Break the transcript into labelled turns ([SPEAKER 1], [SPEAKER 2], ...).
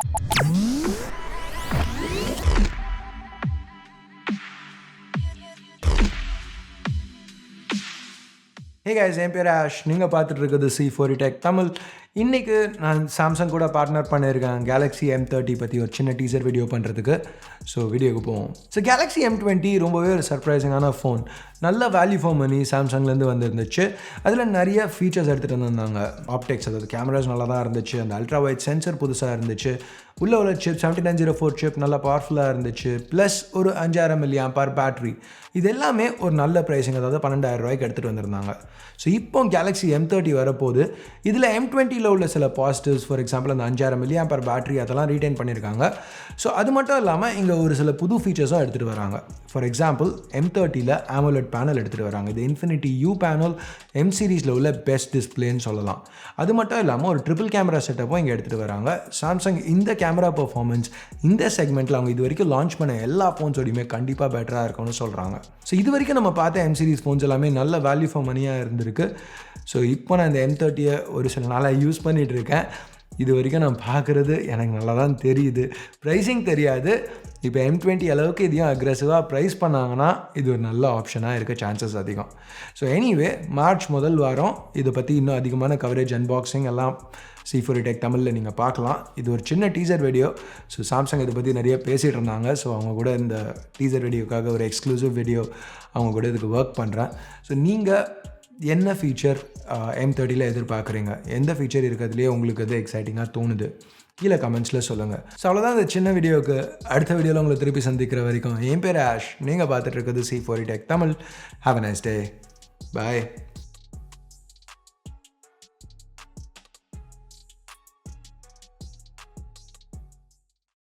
[SPEAKER 1] Hey guys, என் பேர் ash. நீங்கள் பார்த்துட்டு இருக்கிறது C4 Tech தமிழ். இன்றைக்கு நான் சாம்சங் கூட பார்ட்னர் பண்ணியிருக்கேன் Galaxy M30 பற்றி ஒரு சின்ன டீசர் வீடியோ பண்ணுறதுக்கு. ஸோ வீடியோக்கு போவோம். ஸோ Galaxy M20 ரொம்பவே ஒரு சர்ப்ரைசிங்கான ஃபோன். நல்ல வேல்யூ ஃபார் மணி சாம்சங்லேருந்து வந்துருந்துச்சு. அதில் நிறைய ஃபீச்சர்ஸ் எடுத்துகிட்டு வந்திருந்தாங்க. ஆப்டெக்ஸ், அதாவது கேமராஸ் நல்லா தான் இருந்துச்சு. அந்த அல்ட்ரா வைட் சென்சர் புதுசாக இருந்துச்சு. உள்ள சிப் 7904 சிப் நல்லா பவர்ஃபுல்லாக இருந்துச்சு. ப்ளஸ் ஒரு 5000 mAh பேட்ரி. இது எல்லாமே ஒரு நல்ல ப்ரைஸிங், அதாவது 12,000 ரூபாய்க்கு எடுத்துகிட்டு வந்திருந்தாங்க. ஸோ இப்போ Galaxy M30 வரப்போது. இதில் M20யில் உள்ள சில பாசிட்டிவ்ஸ், ஃபார் எக்ஸாம்பிள் அந்த 5000 mAh பேட்ரி அதெல்லாம் ரீட்டைன் பண்ணியிருக்காங்க. ஸோ அது மட்டும் இல்லாமல் இங்கே ஒரு சில புது ஃபீச்சர்ஸும் எடுத்துகிட்டு வராங்க. ஃபார் எக்ஸாம்பிள் M30யில் AMOLED பேனல் எடுத்துகிட்டு வராங்க. இது Infinity U பேனல் M சீரீஸில் உள்ள பெஸ்ட் டிஸ்பிளேன்னு சொல்லலாம். அது மட்டும் இல்லாமல் ஒரு ட்ரிபிள் கேமரா செட்டப்பும் இங்கே எடுத்துகிட்டு வராங்க. சாம்சங் இந்த கேமரா பர்ஃபார்மன்ஸ் இந்த செக்மெண்ட்டில் அவங்க இது வரைக்கும் லான்ச் பண்ண எல்லா ஃபோன்ஸோடையுமே கண்டிப்பாக பெட்டராக இருக்கும்னு சொல்கிறாங்க. ஸோ இது வரைக்கும் நம்ம பார்த்த M சீரிஸ் ஃபோன்ஸ் எல்லாமே நல்ல வேல்யூ ஃபார் மணியாக இருந்திருக்கு. ஸோ இப்போ நான் இந்த M30யை ஒரு சில நாளாக யூஸ் பண்ணிகிட்டு இருக்கேன். இது வரைக்கும் நான் பார்க்குறது எனக்கு நல்லா தான் தெரியுது. ப்ரைஸிங் தெரியாது. இப்போ M20 அளவுக்கு இதையும் அக்ரெசிவாக ப்ரைஸ் பண்ணாங்கன்னா இது ஒரு நல்ல ஆப்ஷனாக இருக்க சான்சஸ் அதிகம். ஸோ எனிவே மார்ச் முதல் வாரம் இதை பற்றி இன்னும் அதிகமான கவரேஜ், அன்பாக்சிங் எல்லாம் C4 Tech தமிழில் நீங்கள் பார்க்கலாம். இது ஒரு சின்ன டீசர் வீடியோ. ஸோ சாம்சங் இதை பற்றி நிறைய பேசிகிட்டு இருந்தாங்க. ஸோ அவங்க கூட இந்த டீசர் வீடியோக்காக ஒரு எக்ஸ்க்ளூசிவ் வீடியோ அவங்க கூட இதுக்கு ஒர்க் பண்ணுறேன். ஸோ நீங்கள் என்ன ஃபீச்சர் M30யில் எதிர்பார்க்குறீங்க, எந்த ஃபீச்சர் இருக்கிறதுலையே உங்களுக்கு அது எக்ஸைட்டிங்காக தோணுது, கீழே கமெண்ட்ஸில் சொல்லுங்கள். ஸோ அவ்வளோதான் இந்த சின்ன வீடியோவுக்கு. அடுத்த வீடியோவில் உங்களை திருப்பி சந்திக்கிற வரைக்கும் என் பேர் ஆஷ். நீங்கள் பார்த்துட்டு இருக்கிறது C4 Tech Tamil. Have a nice day. Bye.